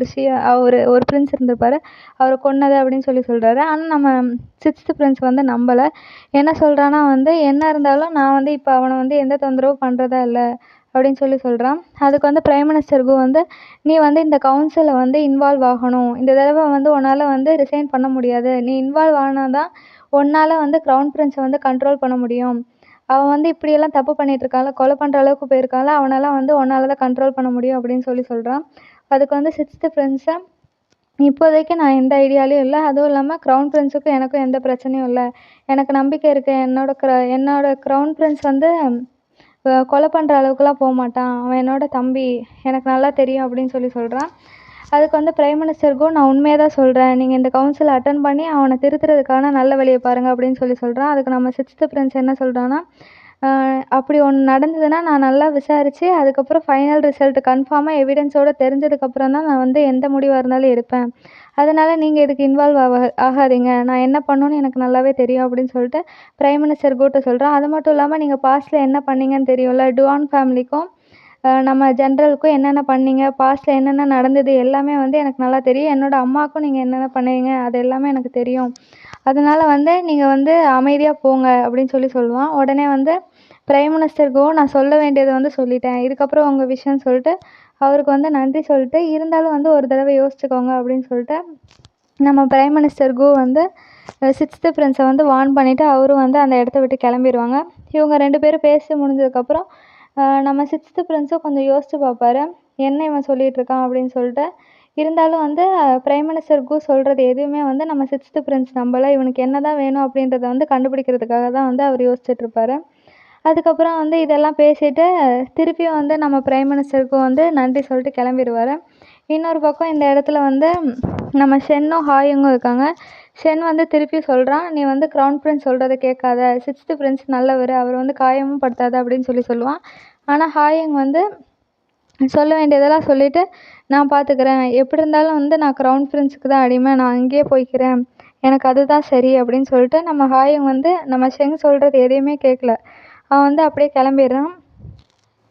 ஒரு பிரின்ஸ் இருந்திருப்பார், அவரை கொன்னது அப்படின்னு சொல்கிறாரு. ஆனால் நம்ம சிக்ஸ்த்து பிரின்ஸ் வந்து நம்பலை. என்ன சொல்கிறான்னா வந்து, என்ன இருந்தாலும் நான் வந்து இப்போ அவனை வந்து எந்த தொந்தரவும் பண்ணுறதா இல்லை அப்படின்னு சொல்கிறான். அதுக்கு வந்து பிரைம் மினிஸ்டர் கு வந்து, நீ வந்து இந்த கவுன்சிலில் வந்து இன்வால்வ் ஆகணும், இந்த தடவை வந்து உன்னால் வந்து ரிசைன் பண்ண முடியாது, நீ இன்வால்வ் ஆனால் தான் உன்னால் வந்து க்ரௌன் பிரின்ஸை வந்து கண்ட்ரோல் பண்ண முடியும். அவன் வந்து இப்படியெல்லாம் தப்பு பண்ணிகிட்ருக்கான்ல, கொலை பண்ணுற அளவுக்கு போயிருக்கான்ல, அவனெல்லாம் வந்து உன்னால் தான் கண்ட்ரோல் பண்ண முடியும் அப்படின்னு சொல்கிறான். அதுக்கு வந்து சிக்ஸ்த்து பிரின்ஸை, இப்போதைக்கு நான் எந்த ஐடியாலையும் இல்லை, அதுவும் இல்லாமல் க்ரௌன் பிரின்ஸுக்கும் எனக்கும் எந்த பிரச்சனையும் இல்லை, எனக்கு நம்பிக்கை இருக்குது, என்னோட க்ரௌன் பிரின்ஸ் வந்து கொலை பண்ணுற அளவுக்குலாம் போக மாட்டான், அவன் என்னோடய தம்பி, எனக்கு நல்லா தெரியும் அப்படின்னு சொல்கிறான். அதுக்கு வந்து பிரைம் மினிஸ்டர் கு, நான் உண்மையாக தான் சொல்கிறேன், நீங்கள் இந்த கவுன்சிலை அட்டன் பண்ணி அவனை திருத்துறதுக்கான நல்ல வழியை பாருங்கள் அப்படின்னு சொல்கிறான். அதுக்கு நம்ம சிக்ஸ்த்து பிரின்ஸ் என்ன சொல்கிறான்னா, அப்படி ஒன்று நடந்ததுன்னா நான் நல்லா விசாரித்து அதுக்கப்புறம் ஃபைனல் ரிசல்ட் கன்ஃபார்மாக எவிடன்ஸோடு தெரிஞ்சதுக்கப்புறம் தான் நான் வந்து எந்த முடிவாக இருந்தாலும் எடுப்பேன், அதனால் நீங்கள் இதுக்கு இன்வால்வ் ஆகாதீங்க, நான் என்ன பண்ணணுன்னு எனக்கு நல்லாவே தெரியும் அப்படின்னு சொல்லிட்டு பிரைம் மினிஸ்டர் குட்ட சொல்கிறான். அது மட்டும் இல்லாமல் நீங்கள் பாஸ்ட்டில் என்ன பண்ணீங்கன்னு தெரியும்ல, டுவான் ஃபேமிலிக்கும் நம்ம ஜென்ரலுக்கும் என்னென்ன பண்ணீங்க, பாஸ்ட்டில் என்னென்ன நடந்தது எல்லாமே வந்து எனக்கு நல்லா தெரியும், என்னோடய அம்மாவுக்கும் நீங்கள் என்னென்ன பண்ணுவீங்க அது எல்லாமே எனக்கு தெரியும், அதனால் வந்து நீங்கள் வந்து அமைதியாக போங்க அப்படின்னு சொல்லுவான். உடனே வந்து பிரைம் மினிஸ்டர் கு, நான் சொல்ல வேண்டியதை வந்து சொல்லிட்டேன், இதுக்கப்புறம் உங்கள் விஷயம்னு சொல்லிட்டு அவருக்கு வந்து நன்றி சொல்லிட்டு, இருந்தாலும் வந்து ஒரு தடவை யோசிச்சுக்கோங்க அப்படின்னு சொல்லிட்டு நம்ம பிரைம் மினிஸ்டர் கு வந்து சிக்ஸ்த்து பிரின்ஸை வந்து வார்ன் பண்ணிவிட்டு அவரும் வந்து அந்த இடத்த விட்டு கிளம்பிடுவாங்க. இவங்க 2 பேரும் பேசி முடிஞ்சதுக்கப்புறம் நம்ம சிக்ஸ்த்து பிரின்ஸும் கொஞ்சம் யோசித்து பார்ப்பாரு, என்ன இவன் சொல்லிகிட்ருக்கான் அப்படின்னு சொல்லிட்டு. இருந்தாலும் வந்து பிரைம் மினிஸ்டர் கு சொல்கிறது எதுவுமே வந்து நம்ம சிக்ஸ்த்து பிரின்ஸ் நம்பலை, இவனுக்கு என்ன தான் வேணும் அப்படின்றத வந்து கண்டுபிடிக்கிறதுக்காக தான் வந்து அவர் யோசிச்சுட்ருப்பாரு. அதுக்கப்புறம் வந்து இதெல்லாம் பேசிவிட்டு திருப்பியும் வந்து நம்ம பிரைம் மினிஸ்டருக்கும் வந்து நன்றி சொல்லிட்டு கிளம்பிடுவார். இன்னொரு பக்கம் இந்த இடத்துல வந்து நம்ம ஷென்னும் ஹாயுங்கும் இருக்காங்க. ஷென் வந்து திருப்பி சொல்கிறான், நீ வந்து க்ரௌன் பிரின்ஸ் சொல்கிறத கேட்காத, சிக்ஸ்த்து பிரின்ஸ் நல்லவர், அவர் வந்து காயமும் படுத்தாத அப்படின்னு சொல்லுவான். ஆனால் ஹாயுங் வந்து சொல்ல வேண்டியதெல்லாம் சொல்லிவிட்டு, நான் பார்த்துக்கிறேன், எப்படி இருந்தாலும் வந்து நான் க்ரௌன் பிரின்ஸுக்கு தான் அடிமை, நான் அங்கேயே போய்க்கிறேன், எனக்கு அதுதான் சரி அப்படின்னு சொல்லிட்டு நம்ம ஹாயுங் வந்து நம்ம ஷெங் சொல்கிறது எதையுமே கேட்கல, அவன் வந்து அப்படியே கிளம்பிடுறான்.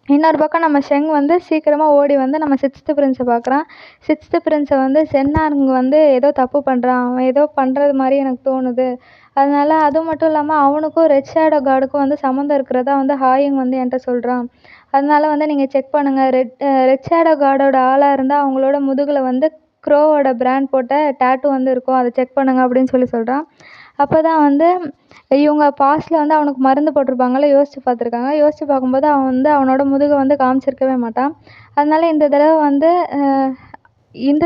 இன்னொரு பக்கம் நம்ம ஷெங் வந்து சீக்கிரமாக ஓடி வந்து நம்ம சிக்ஸ்த்து பிரின்ஸை பார்க்குறான். சிக்ஸ்த்து பிரின்ஸை வந்து சென்னாருங் வந்து ஏதோ தப்பு பண்ணுறான், அவன் ஏதோ பண்ணுறது மாதிரி எனக்கு தோணுது, அதனால் அதுவும் மட்டும் இல்லாமல் அவனுக்கும் ரெட் ஷேடோ கார்டுக்கும் வந்து சம்மந்தம் இருக்கிறதா வந்து ஹாயுங் வந்து என்கிட்ட சொல்கிறான், அதனால் வந்து நீங்கள் செக் பண்ணுங்கள், ரெட் ஷேடோ கார்டோட ஆளாக இருந்தால் அவங்களோட முதுகில் வந்து க்ரோவோட பிராண்ட் போட்ட டேட்டூ வந்து இருக்கும், அதை செக் பண்ணுங்கள் அப்படின்னு சொல்கிறான். அப்போ தான் வந்து இவங்க பாஸ்ட்டில் வந்து அவனுக்கு மருந்து போட்டிருப்பாங்கள்ல, யோசித்து பார்த்துருக்காங்க. யோசித்து பார்க்கும்போது அவன் வந்து அவனோட முதுகை வந்து காமிச்சிருக்கவே மாட்டான். அதனால் இந்த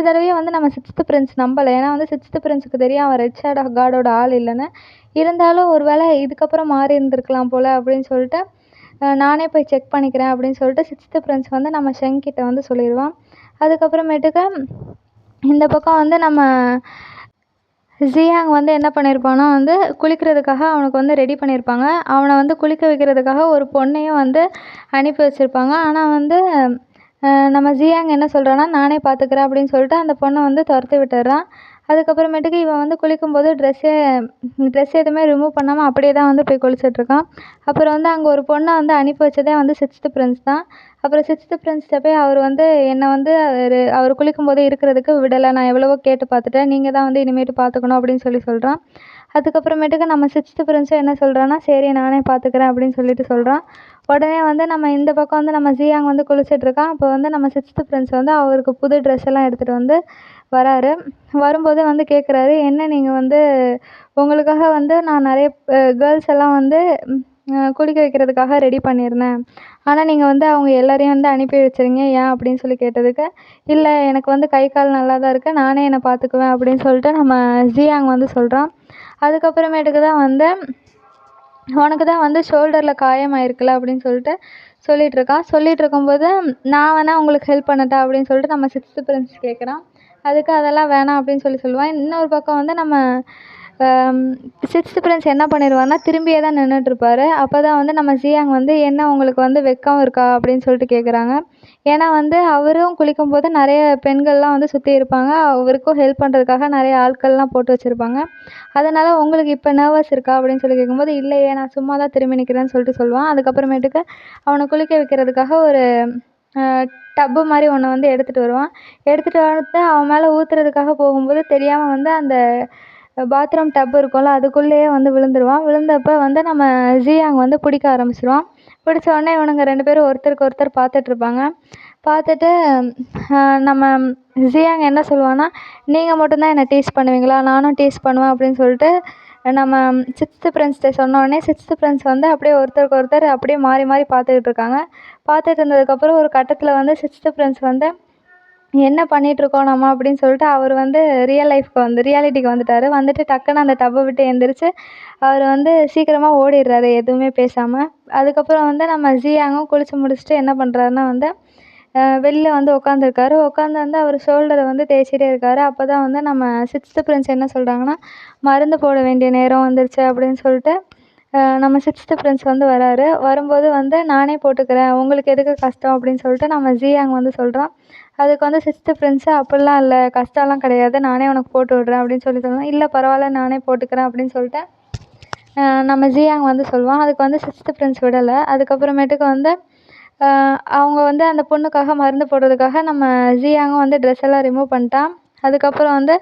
தடவையும் வந்து நம்ம சிக்ஸ்த்து பிரின்ஸ் நம்பலை, ஏன்னா வந்து சிக்ஸ்த்து பிரின்ஸுக்கு தெரியும் அவன் ரெட் ஷேடோ கார்டோட ஆள் இல்லைன்னு. இருந்தாலும் ஒரு வேளை இதுக்கப்புறம் மாறி இருந்திருக்கலாம் போல் அப்படின்னு சொல்லிட்டு நானே போய் செக் பண்ணிக்கிறேன் அப்படின்னு சொல்லிட்டு சிக்ஸ்த்து பிரின்ஸ் வந்து நம்ம ஷெங் கிட்ட வந்து சொல்லிடுவான். அதுக்கப்புறமேட்டுக்கு இந்த பக்கம் வந்து நம்ம ஜியாங் வந்து என்ன பண்ணியிருப்பான்னா வந்து குளிக்கிறதுக்காக அவனுக்கு வந்து ரெடி பண்ணியிருப்பாங்க, அவனை வந்து குளிக்க வைக்கிறதுக்காக ஒரு பொண்ணையும் வந்து அனுப்பி வச்சுருப்பாங்க. ஆனால் வந்து நம்ம ஜியாங் என்ன சொல்கிறான்னா, நானே பார்த்துக்கிறேன் அப்படின்னு சொல்லிட்டு அந்த பொண்ணை வந்து துரத்தி விட்டுடுறான். அதுக்கப்புறமேட்டுக்கு இவன் வந்து குளிக்கும்போது ட்ரெஸ் எதுவுமே ரிமூவ் பண்ணாமல் அப்படியே தான் வந்து போய் குளிச்சிட்ருக்கான். அப்புறம் வந்து அங்கே ஒரு பொண்ணை வந்து அனுப்பி வச்சதே வந்து சிக்ஸ்த்து பிரின்ஸ் தான். அப்புறம் சிக்ஸ்த்து பிரின்ஸ்கிட்ட போய் அவர் வந்து என்னை வந்து அவர் குளிக்கும்போது இருக்கிறதுக்கு விடலை, நான் எவ்வளவோ கேட்டு பார்த்துட்டேன், நீங்கள் தான் வந்து இனிமேட்டு பார்த்துக்கணும் அப்படின்னு சொல்கிறான். அதுக்கப்புறமேட்டுக்கு நம்ம சிக்ஸ்த்து பிரின்ஸும் என்ன சொல்கிறான்னா, சரி நானே பார்த்துக்கிறேன் அப்படின்னு சொல்கிறான். உடனே வந்து நம்ம இந்த பக்கம் வந்து நம்ம ஜியாங் வந்து குளிச்சிட்ருக்கான். அப்போ வந்து நம்ம சிக்ஸ்த்து பிரின்ஸ் வந்து அவருக்கு புது ட்ரெஸ் எல்லாம் எடுத்துகிட்டு வந்து வராரு. வரும்போது வந்து கேட்குறாரு, என்ன நீங்கள் வந்து உங்களுக்காக வந்து நான் நிறைய கேர்ள்ஸ் எல்லாம் வந்து குளிக்க வைக்கிறதுக்காக ரெடி பண்ணியிருந்தேன். ஆனால் நீங்கள் வந்து அவங்க எல்லாரையும் வந்து அனுப்பி வச்சுருங்க ஏன் அப்படின்னு சொல்லி கேட்டதுக்கு, இல்லை எனக்கு வந்து கை கால் நல்லா தான் இருக்குது, நானே என்னை பார்த்துக்குவேன் அப்படின்னு சொல்லிட்டு நம்ம ஜியாங் வந்து சொல்கிறான். அதுக்கப்புறமேட்டுக்கு தான் வந்து உனக்கு தான் வந்து ஷோல்டரில் காயமாயிருக்குல்ல அப்படின்னு சொல்லிட்டு சொல்லிகிட்ருக்கான். சொல்லிகிட்டு இருக்கும்போது நான் வேணால் உங்களுக்கு ஹெல்ப் பண்ணட்டா அப்படின்னு சொல்லிட்டு நம்ம சிக்ஸ்த்து பிரின்ஸ் கேட்குறான். அதுக்கு அதெல்லாம் வேணாம் அப்படின்னு சொல்லுவான். இன்னொரு பக்கம் வந்து நம்ம சிக்ஸ்த்து பிரின்ஸ் என்ன பண்ணிடுவான்னா திரும்பியே தான் நின்றுட்டுருப்பாரு. அப்போ தான் வந்து நம்ம ஜியாங் வந்து என்ன உங்களுக்கு வந்து வெக்கம் இருக்கா அப்படின்னு சொல்லிட்டு கேட்குறாங்க. ஏன்னா வந்து அவரும் குளிக்கும்போது நிறைய பெண்கள்லாம் வந்து சுற்றி இருப்பாங்க. அவருக்கும் ஹெல்ப் பண்ணுறதுக்காக நிறைய ஆட்கள்லாம் போட்டு வச்சுருப்பாங்க. அதனால் உங்களுக்கு இப்போ நர்வஸ் இருக்கா அப்படின்னு சொல்லி கேட்கும்போது, இல்லையே நான் சும்மா தான் திரும்பி நிற்கிறேன்னு சொல்லிட்டு சொல்லுவான். அதுக்கப்புறமேட்டுக்கு அவனை குளிக்க வைக்கிறதுக்காக ஒரு டப்பு மாதிரி ஒன்று வந்து எடுத்துகிட்டு வருவான். எடுத்துகிட்டு வந்து அவன் மேலே ஊற்றுறதுக்காக போகும்போது தெரியாமல் வந்து அந்த பாத்ரூம் டப்பு இருக்கும்ல அதுக்குள்ளேயே வந்து விழுந்துருவான். விழுந்தப்போ வந்து நம்ம ஜியாங் வந்து பிடிக்க ஆரம்பிச்சிடுவான். பிடிச்ச உடனே இவனுங்க 2 பேரும் ஒருத்தருக்கு ஒருத்தர் பார்த்துட்ருப்பாங்க. பார்த்துட்டு நம்ம ஜியாங் என்ன சொல்லுவான்னா, நீங்கள் மட்டும்தான் என்னை டீஸ் பண்ணுவீங்களா, நானும் டீஸ் பண்ணுவேன் அப்படின்னு சொல்லிட்டு நம்ம சிக்ஸ்த்து பிரின்ஸ்கிட்ட சொன்னோடனே சிக்ஸ்த்து பிரின்ஸ் வந்து அப்படியே ஒருத்தருக்கு ஒருத்தர் அப்படியே மாறி மாறி பார்த்துக்கிட்டு இருக்காங்க. பார்த்துட்டு இருந்ததுக்கப்புறம் ஒரு கட்டத்தில் வந்து சிக்ஸ்த்து பிரின்ஸ் வந்து என்ன பண்ணிகிட்ருக்கோம் நம்ம அப்படின்னு சொல்லிட்டு அவர் வந்து ரியாலிட்டிக்கு வந்துட்டார். வந்துட்டு டக்குன்னு அந்த டப்பை விட்டு எழுந்திரிச்சு அவர் வந்து சீக்கிரமாக ஓடிடுறாரு எதுவுமே பேசாமல். அதுக்கப்புறம் வந்து நம்ம ஜியாங்கும் குளித்து முடிச்சுட்டு என்ன பண்ணுறாருன்னா வந்து வெளில வந்து உட்காந்துருக்காரு. உட்காந்து வந்து அவர் ஷோல்டரை வந்து தேய்ச்சிட்டே இருக்கார். அப்போ தான் வந்து நம்ம சிக்ஸ்த்து பிரின்ஸ் என்ன சொல்கிறாங்கன்னா, மருந்து போட வேண்டிய நேரம் வந்துருச்சு அப்படின்னு சொல்லிட்டு நம்ம சிக்ஸ்த்து பிரின்ஸ் வந்து வராரு. வரும்போது வந்து நானே போட்டுக்கிறேன், உங்களுக்கு எதுக்கு கஷ்டம் அப்படின்னு சொல்லிட்டு நம்ம ஜியாங் வந்து சொல்கிறான். அதுக்கு வந்து சிக்ஸ்த்து பிரின்ஸு அப்படிலாம் இல்லை, கஷ்டம்லாம் கிடையாது, நானே உனக்கு போட்டு விட்றேன் அப்படின்னு சொல்லி சொல்லுவான். இல்லை பரவாயில்ல நானே போட்டுக்கிறேன் அப்படின்னு சொல்லிட்டு நம்ம ஜியாங் வந்து சொல்லுவான். அதுக்கு வந்து சிக்ஸ்த்து பிரின்ஸ் விடலை. அதுக்கப்புறமேட்டுக்கு வந்து அவங்க வந்து அந்த பொண்ணுக்காக மருந்து போடுறதுக்காக நம்ம ஜியாங்கும் வந்து ட்ரெஸ் எல்லாம் ரிமூவ் பண்ணிட்டான். அதுக்கப்புறம் வந்து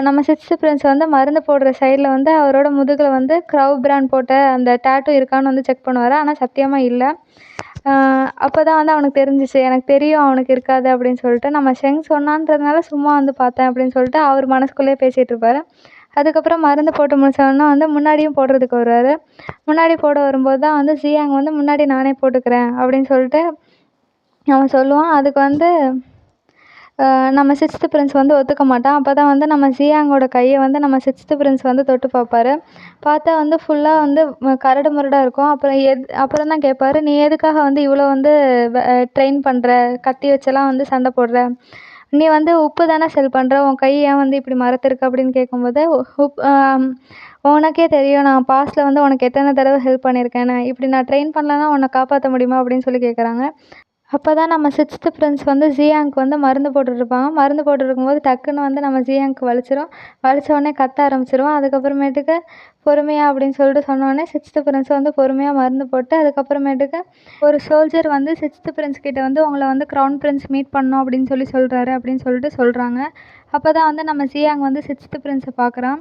நம்ம சிக்ஸ்த்து பிரின்ஸ் வந்து மருந்து போடுற சைடில் வந்து அவரோட முதுகில் வந்து க்ரவ் பிராண்ட் போட்ட அந்த டேட்டூ இருக்கான்னு வந்து செக் பண்ணுவார். ஆனால் சத்தியமாக இல்லை. அப்போ தான் வந்து அவனுக்கு தெரிஞ்சிச்சு, எனக்கு தெரியும் அவனுக்கு இருக்காது அப்படின்னு சொல்லிட்டு. நம்ம ஷெங் சொன்னான்றதுனால சும்மா வந்து பார்த்தேன் அப்படின்னு சொல்லிட்டு அவர் மனசுக்குள்ளேயே பேசிகிட்ருப்பாரு. அதுக்கப்புறம் மருந்து போட்டு முடிச்சோடனே வந்து முன்னாடியும் போடுறதுக்கு வருவார். முன்னாடி போட வரும்போது தான் வந்து ஜியாங் வந்து முன்னாடி நானே போட்டுக்கிறேன் அப்படின்னு சொல்லிட்டு அவன் சொல்லுவான். அதுக்கு வந்து நம்ம சிக்ஸ்த்து பிரின்ஸ் வந்து ஒத்துக்க மாட்டான். அப்போ தான் வந்து நம்ம ஜியாங்கோட கையை வந்து நம்ம சிக்ஸ்த்து பிரின்ஸ் வந்து தொட்டு பார்ப்பாரு. பார்த்தா வந்து ஃபுல்லாக வந்து கரடு முரடாக இருக்கும். அப்புறம் தான் கேட்பாரு, நீ எதுக்காக வந்து இவ்வளோ வந்து ட்ரெயின் பண்ணுற, கத்தி வச்செல்லாம் வந்து சண்டை போடுற, நீ வந்து உப்பு தானே செல் பண்ணுற, உன் கை ஏன் வந்து இப்படி மரத்திருக்கு அப்படின்னு கேட்கும்போது, உனக்கே தெரியும் நான் பாஸ்ட்டில் வந்து உனக்கு எத்தனை தடவை ஹெல்ப் பண்ணியிருக்கேன்னு, இப்படி நான் ட்ரெயின் பண்ணலன்னா உன்னை காப்பாற்ற முடியுமா அப்படின்னு சொல்லி கேட்குறாங்க. அப்போ தான் நம்ம சிக்ஸ்த்து பிரின்ஸ் வந்து ஜியாங்க்கு வந்து மருந்து போட்டுட்ருப்பாங்க. மருந்து போட்டுருக்கும்போது டக்குன்னு வந்து நம்ம ஜியாங்க்கு வலிச்சிடும். வலிச்ச உடனே கத்த ஆரம்பிச்சிருவான். அதுக்கப்புறமேட்டுக்கு பொறுமையா அப்படின்னு சொல்லிட்டு சொன்னோடனே சிக்ஸ்த்து பிரின்ஸ் வந்து பொறுமையாக மருந்து போட்டு அதுக்கப்புறமேட்டுக்கு ஒரு சோல்ஜர் வந்து சிக்ஸ்த்து பிரின்ஸ் கிட்ட வந்து உங்களை வந்து க்ரௌன் பிரின்ஸ் மீட் பண்ணணும் அப்படின்னு சொல்கிறாரு அப்படின்னு சொல்லிட்டு சொல்கிறாங்க. அப்போ தான் வந்து நம்ம ஜியாங் வந்து சிக்ஸ்த்து பிரின்ஸை பார்க்குறான்.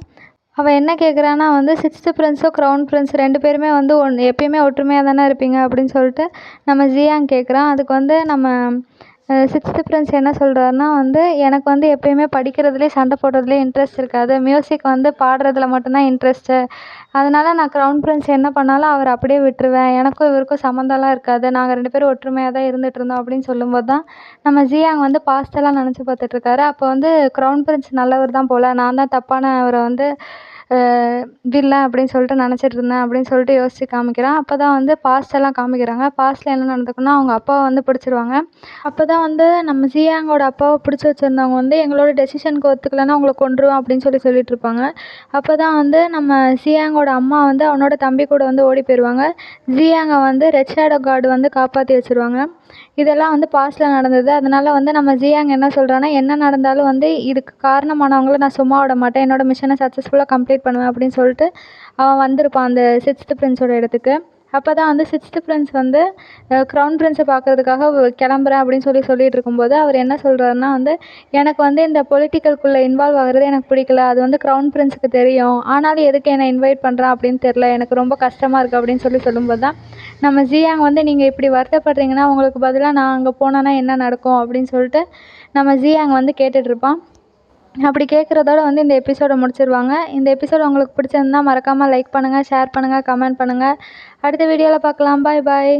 அவன் என்ன கேட்குறான்னா வந்து சிக்ஸ்த்து பிரின்ஸும் க்ரௌன் பிரின்ஸ் 2 பேருமே வந்து எப்பயுமே ஒற்றுமையாக தானே இருப்பீங்க அப்படின்னு சொல்லிட்டு நம்ம ஜியாங் கேட்குறான். அதுக்கு வந்து நம்ம சிக்ஸ்த்து பிரின்ஸ் என்ன சொல்கிறாருன்னா வந்து எனக்கு வந்து எப்பயுமே படிக்கிறதுலேயே சண்டை போடுறதுலேயே இன்ட்ரெஸ்ட் இருக்காது, மியூசிக் வந்து பாடுறதுல மட்டும்தான் இன்ட்ரெஸ்ட்டு, அதனால் நான் க்ரௌன் பிரின்ஸ் என்ன பண்ணாலும் அவர் அப்படியே விட்டுருவேன், எனக்கும் இவருக்கும் சம்மந்தம்லாம் இருக்காது, நாங்கள் 2 பேரும் ஒற்றுமையாக தான் இருந்துகிட்டு இருந்தோம் அப்படின்னு சொல்லும்போது தான் நம்ம ஜியாங் வந்து பாஸ்டெல்லாம் நினச்சி பார்த்துட்ருக்காரு. அப்போ வந்து க்ரௌன் பிரின்ஸ் நல்லவர் தான் போல், நான் தான் தப்பான அவரை வந்து வில்லன் அப்படின்னு சொல்லிட்டு நினச்சிட்டு இருந்தேன் அப்படின்னு சொல்லிட்டு யோசித்து காமிக்கிறான். அப்போ தான் வந்து பாஸ்டெல்லாம் காமிக்கிறாங்க. பாஸ்ட்டில் என்ன நடந்துக்குன்னா அவங்க அப்பாவை வந்து பிடிச்சிருவாங்க. அப்போ தான் வந்து நம்ம ஜியாங்கோட அப்பாவை பிடிச்சி வச்சுருந்தவங்க வந்து எங்களோட டெசிஷனுக்கு ஒத்துக்கலைன்னா அவங்கள கொன்றுவேன் அப்படின்னு சொல்லிட்டுருப்பாங்க. அப்போ தான் வந்து நம்ம ஜியாங்கோட அம்மா வந்து அவனோட தம்பி கூட வந்து ஓடி போயிடுவாங்க. ஜியாங்கை வந்து ரெட் ஷேடோ கார்டு வந்து காப்பாற்றி வச்சுருவாங்க. இதெல்லாம் வந்து பாஸ்ட்டில் நடந்தது. அதனால் வந்து நம்ம ஜியாங் என்ன சொல்கிறான்னா, என்ன நடந்தாலும் வந்து இதுக்கு காரணமானவங்கள நான் சும்மா விட மாட்டேன், என்னோட மிஷனை சக்ஸஸ்ஃபுல்லாக கம்ப்ளீட் பண்ணுவேன் அப்படின்னு சொல்லிட்டு அவன் வந்திருப்பான் அந்த சிக்ஸ்த்து பிரின்ஸோட இடத்துக்கு. அப்போ தான் வந்து சிக்ஸ்த்து பிரின்ஸ் வந்து க்ரௌன் பிரின்ஸை பார்க்குறதுக்காக கிளம்புறேன் அப்படின்னு சொல்லிட்டு இருக்கும்போது அவர் என்ன சொல்கிறாருன்னா வந்து, எனக்கு வந்து இந்த பொலிட்டிக்கல்குள்ளே இன்வால்வ் ஆகிறது எனக்கு பிடிக்கல, அது வந்து க்ரௌன் பிரின்ஸுக்கு தெரியும், ஆனாலும் எதுக்கு என்னை இன்வைட் பண்ணுறான் அப்படின்னு தெரில, எனக்கு ரொம்ப கஷ்டமாக இருக்குது அப்படின்னு சொல்லும்போது தான் நம்ம ஜியாங் வந்து நீங்கள் இப்படி வருத்தப்படுறீங்கன்னா உங்களுக்கு பதிலாக நான் அங்கே போனேன்னா என்ன நடக்கும் அப்படின்னு சொல்லிட்டு நம்ம ஜியாங் வந்து கேட்டுட்ருப்பான். அப்படி கேட்குறதோட வந்து இந்த எபிசோடை முடிச்சிருவாங்க. இந்த எபிசோடு உங்களுக்கு பிடிச்சிருந்தா மறக்காமல் லைக் பண்ணுங்கள், ஷேர் பண்ணுங்கள், கமெண்ட் பண்ணுங்கள். அடுத்த வீடியோவில் பார்க்கலாம். பாய் பாய்.